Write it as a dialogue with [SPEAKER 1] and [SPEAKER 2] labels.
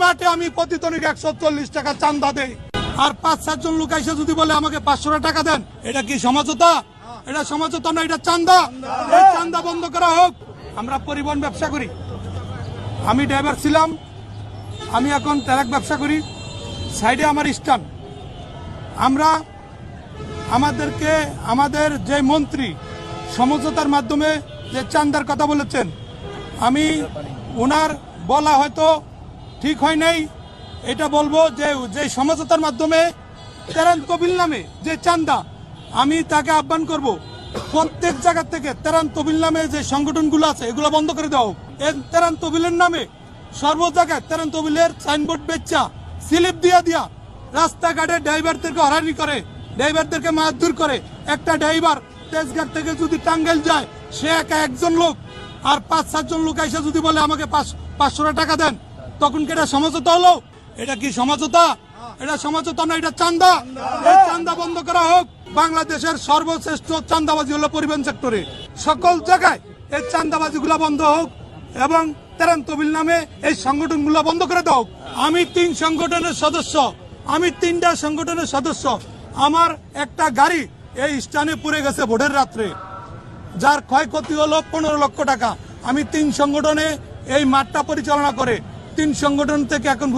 [SPEAKER 1] মাঠে আমি প্রতিদিন 140 টাকা চান্দা দেই, আর 5-7 জন লোক এসে যদি বলে আমাকে 500 টাকা দেন, এটা কি সমঝোতা? এটা সমঝোতা না, এটা চান্দা। এই চান্দা বন্ধ করা হোক। আমরা পরিবহন ব্যবসা করি, আমি ড্রাইভার ছিলাম, আমি এখন ট্রাক ব্যবসা করি, সাইডে আমার স্ট্যান্ড। আমরা আমাদের যে মন্ত্রী সমঝোতার মাধ্যমে যে চান্দার কথা বলেছেন, আমি ওনার বলা হয়তো ঠিক হয় নাই, এটা বলবো যে সমঝোতার মাধ্যমে তেরান তহবিল নামে যে চান্দা, আমি তাকে আহ্বান করব প্রত্যেক জায়গা থেকে তেরান তহবিল নামে যে সংগঠনগুলো আছে এগুলো বন্ধ করে দেওয়া হোক। এই তেরান তহবিলের নামে সর্ব জায়গায় তেরান তহবিলের সাইনবোর্ড বেচা, স্লিপ দিয়া রাস্তাঘাটে ড্রাইভারদেরকে হয়রানি করে, ড্রাইভারদেরকে মারধর করে। একটা ড্রাইভার তেজগাঁও থেকে যদি টাঙ্গাইল যায়, সে একজন লোক, আর 5-7 জন লোক এসে যদি বলে আমাকে 500 টাকা দেন, তখন কি এটা সমঝোতা হলো? এটা কি সমঝোতা? এটা সমঝোতা না, এটা চান্দা। এই চান্দা বন্ধ করা হোক। বাংলাদেশের সর্বশ্রেষ্ঠ চান্দাবাজি হলো পরিবহন সেক্টরে। সকল জায়গায় এই চান্দাবাজি গুলা বন্ধ হোক এবং তেরান তহবিল নামে এই সংগঠনগুলো বন্ধ করে দাও। আমি 3 সংগঠনের সদস্য, আমি 3টা সংগঠনের সদস্য। আমার একটা গাড়ি এই স্থানে পড়ে গেছে ভোটের রাত্রে, যার ক্ষয়ক্ষতি হলো 15 লক্ষ টাকা। আমি 3 সংগঠনে এই মাঠটা পরিচালনা করে 3 সংগঠন থেকে এখন